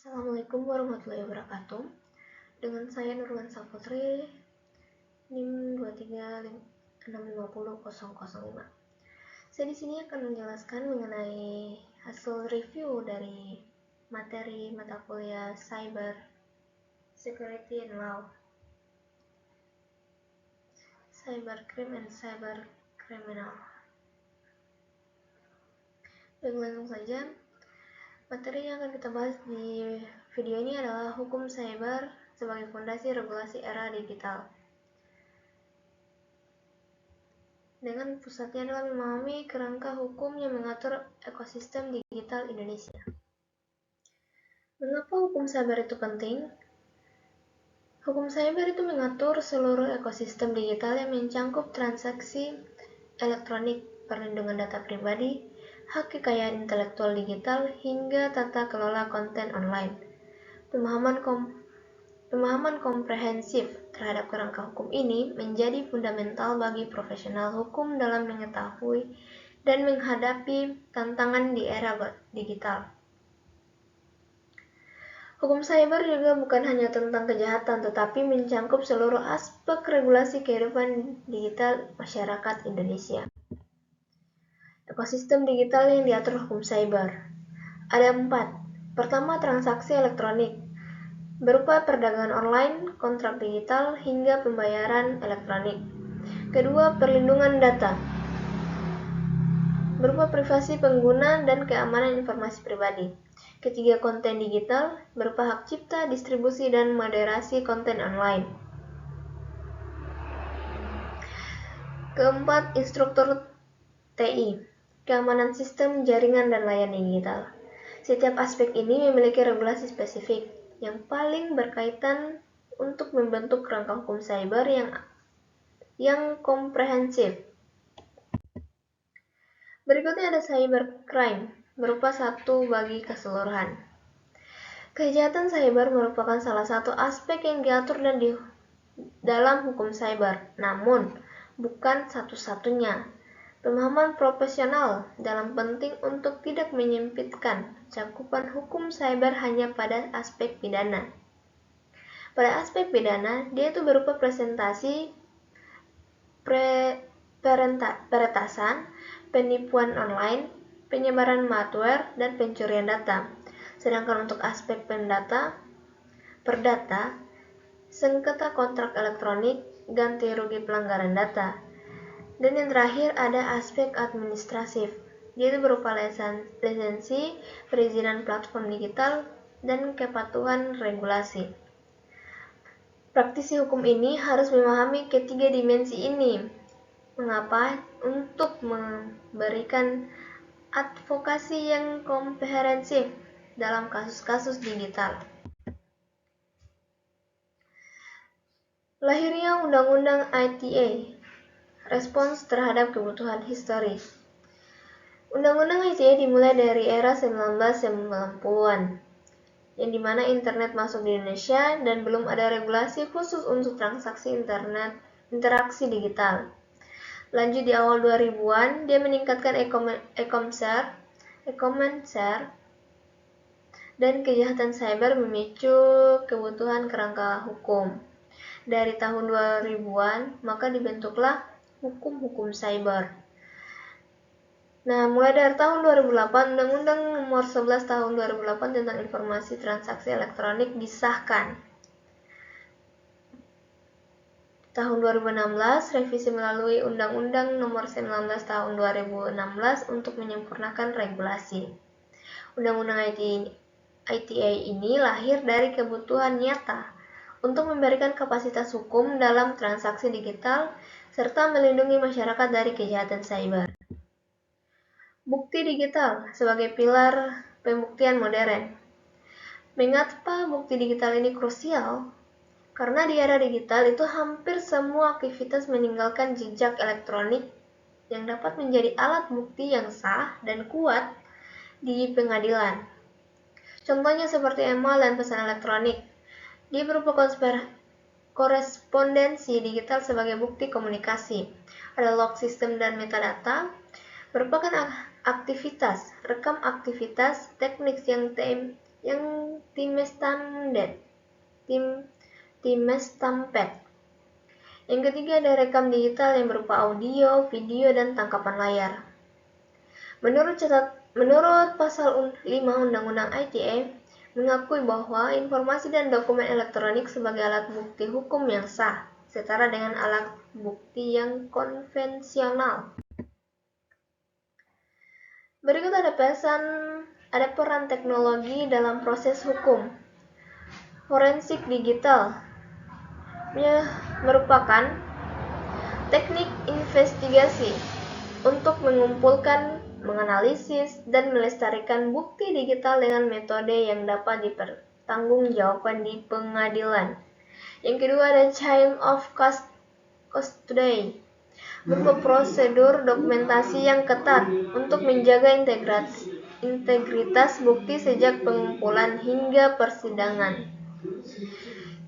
Assalamualaikum warahmatullahi wabarakatuh. Dengan saya Nurlan Saputri, NIM 2365005. Saya di sini akan menjelaskan mengenai hasil review dari materi mata kuliah Cyber Security and Law, Cybercrime and Cyber Criminal. Baik, langsung saja. Materi yang akan kita bahas di video ini adalah hukum cyber sebagai fondasi regulasi era digital. Dengan pusatnya adalah memahami kerangka hukum yang mengatur ekosistem digital Indonesia. Mengapa hukum cyber itu penting? Hukum cyber itu mengatur seluruh ekosistem digital yang mencangkup transaksi elektronik, perlindungan data pribadi, hak kekayaan intelektual digital, hingga tata kelola konten online. Pemahaman komprehensif terhadap kerangka hukum ini menjadi fundamental bagi profesional hukum dalam mengetahui dan menghadapi tantangan di era digital. Hukum cyber juga bukan hanya tentang kejahatan, tetapi mencangkup seluruh aspek regulasi kehidupan digital masyarakat Indonesia. Ekosistem digital yang diatur hukum cyber. Ada 4. Pertama, transaksi elektronik, berupa perdagangan online, kontrak digital, hingga pembayaran elektronik. Kedua, perlindungan data, berupa privasi pengguna dan keamanan informasi pribadi. Ketiga, konten digital, berupa hak cipta, distribusi, dan moderasi konten online. Keempat, instruktur TI, keamanan sistem, jaringan, dan layanan digital. Setiap aspek ini memiliki regulasi spesifik yang paling berkaitan untuk membentuk kerangka hukum cyber yang komprehensif. Berikutnya ada cybercrime, berupa satu bagi keseluruhan. Kejahatan cyber merupakan salah satu aspek yang diatur dalam hukum cyber, namun bukan satu-satunya. Pemahaman profesional dalam penting untuk tidak menyempitkan cakupan hukum cyber hanya pada aspek pidana. Pada aspek pidana, dia itu berupa presentasi, peretasan, penipuan online, penyebaran malware, dan pencurian data. Sedangkan untuk aspek perdata, sengketa kontrak elektronik, ganti rugi pelanggaran data. Dan yang terakhir ada aspek administratif, yaitu berupa lisensi, perizinan platform digital, dan kepatuhan regulasi. Praktisi hukum ini harus memahami ketiga dimensi ini. Mengapa? Untuk memberikan advokasi yang komprehensif dalam kasus-kasus digital. Lahirnya Undang-Undang ITE, respons terhadap kebutuhan historis. Undang-Undang ITE dimulai dari era 1990-an, yang dimana internet masuk di Indonesia dan belum ada regulasi khusus untuk transaksi interaksi digital. Lanjut di awal 2000-an, dia meningkatkan e-commerce dan kejahatan cyber memicu kebutuhan kerangka hukum. Dari tahun 2000-an, maka dibentuklah hukum cyber. Nah, mulai dari tahun 2008, Undang-Undang Nomor 11 Tahun 2008 tentang Informasi Transaksi Elektronik disahkan. Tahun 2016, revisi melalui Undang-Undang Nomor 19 Tahun 2016 untuk menyempurnakan regulasi. Undang-Undang ITE ini lahir dari kebutuhan nyata untuk memberikan kapasitas hukum dalam transaksi digital serta melindungi masyarakat dari kejahatan cyber. Bukti digital sebagai pilar pembuktian modern. Mengapa bukti digital ini krusial? Karena di era digital itu hampir semua aktivitas meninggalkan jejak elektronik yang dapat menjadi alat bukti yang sah dan kuat di pengadilan. Contohnya seperti email dan pesan elektronik. Dia berupa korespondensi digital sebagai bukti komunikasi. Ada log sistem dan metadata, merupakan aktivitas, rekam aktivitas teknik yang yang timestamped. Yang ketiga ada rekam digital yang berupa audio, video, dan tangkapan layar. Menurut pasal 5 Undang-Undang ITE mengakui bahwa informasi dan dokumen elektronik sebagai alat bukti hukum yang sah, setara dengan alat bukti yang konvensional. Berikut ada peran teknologi dalam proses hukum. Forensik digital merupakan teknik investigasi untuk mengumpulkan, menganalisis, dan melestarikan bukti digital dengan metode yang dapat dipertanggungjawabkan di pengadilan. Yang kedua ada chain of custody, berupa prosedur dokumentasi yang ketat untuk menjaga integritas bukti sejak pengumpulan hingga persidangan.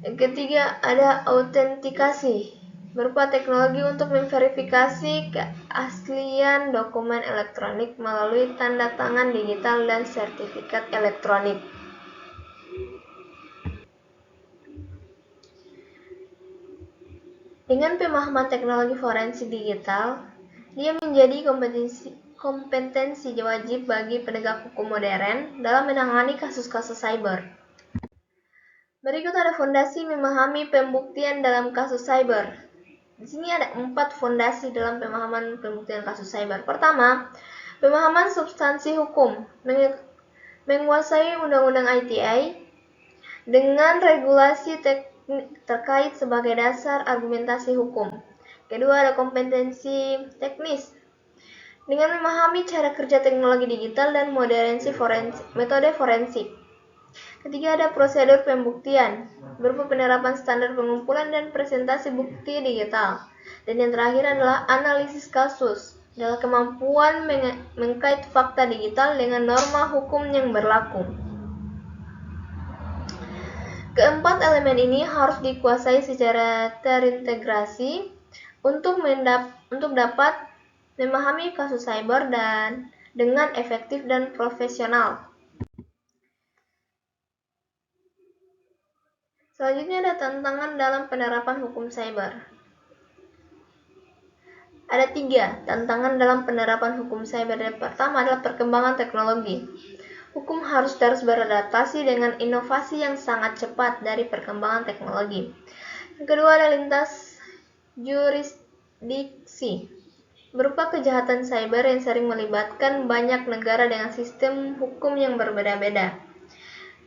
Yang ketiga ada autentikasi, berupa teknologi untuk memverifikasi keaslian dokumen elektronik melalui tanda tangan digital dan sertifikat elektronik. Dengan pemahaman teknologi forensik digital, dia menjadi kompetensi wajib bagi penegak hukum modern dalam menangani kasus-kasus cyber. Berikut ada fondasi memahami pembuktian dalam kasus cyber. Di sini ada 4 fondasi dalam pemahaman pembuktian kasus cyber. Pertama, pemahaman substansi hukum, menguasai undang-undang ITE dengan regulasi terkait sebagai dasar argumentasi hukum. Kedua ada kompetensi teknis, dengan memahami cara kerja teknologi digital dan metode forensik. Ketiga ada prosedur pembuktian, berupa penerapan standar pengumpulan dan presentasi bukti digital. Dan yang terakhir adalah analisis kasus, dalam kemampuan mengkait fakta digital dengan norma hukum yang berlaku. Keempat elemen ini harus dikuasai secara terintegrasi untuk dapat memahami kasus cyber dan dengan efektif dan profesional. Selanjutnya ada tantangan dalam penerapan hukum cyber. Ada 3 tantangan dalam penerapan hukum cyber. Yang pertama adalah perkembangan teknologi. Hukum harus terus beradaptasi dengan inovasi yang sangat cepat dari perkembangan teknologi. Yang kedua ada lintas jurisdiksi, berupa kejahatan cyber yang sering melibatkan banyak negara dengan sistem hukum yang berbeda-beda.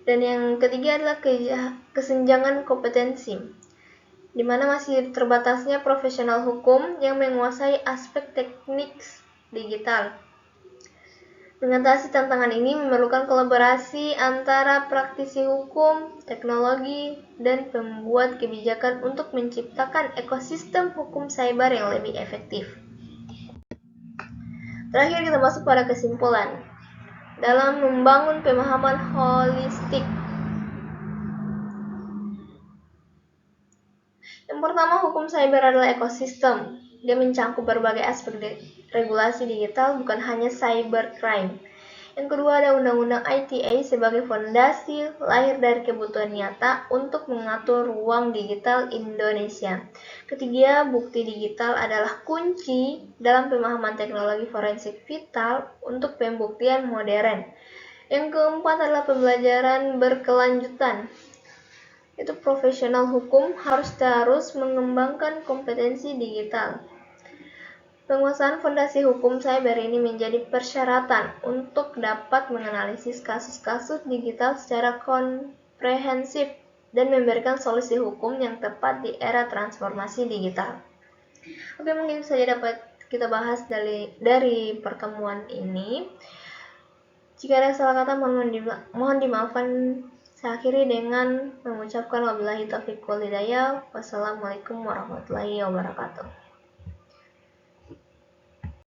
Dan yang ketiga adalah kesenjangan kompetensi, di mana masih terbatasnya profesional hukum yang menguasai aspek teknik digital. Mengatasi tantangan ini memerlukan kolaborasi antara praktisi hukum, teknologi, dan pembuat kebijakan untuk menciptakan ekosistem hukum cyber yang lebih efektif. Terakhir kita masuk pada kesimpulan. Dalam membangun pemahaman holistik. Yang pertama, hukum cyber adalah ekosistem. Dia mencakup berbagai aspek regulasi digital, bukan hanya cybercrime. Yang kedua ada Undang-Undang ITE sebagai fondasi lahir dari kebutuhan nyata untuk mengatur ruang digital Indonesia. Ketiga, bukti digital adalah kunci dalam pemahaman teknologi forensik vital untuk pembuktian modern. Yang keempat adalah pembelajaran berkelanjutan. Itu profesional hukum harus terus mengembangkan kompetensi digital. Penguasaan fondasi hukum cyber ini menjadi persyaratan untuk dapat menganalisis kasus-kasus digital secara komprehensif dan memberikan solusi hukum yang tepat di era transformasi digital. Oke, mungkin saja dapat kita bahas dari pertemuan ini. Jika ada salah kata mohon dimaafkan. Saya akhiri dengan mengucapkan wabillahi taufiq wal hidayah. Wassalamualaikum warahmatullahi wabarakatuh.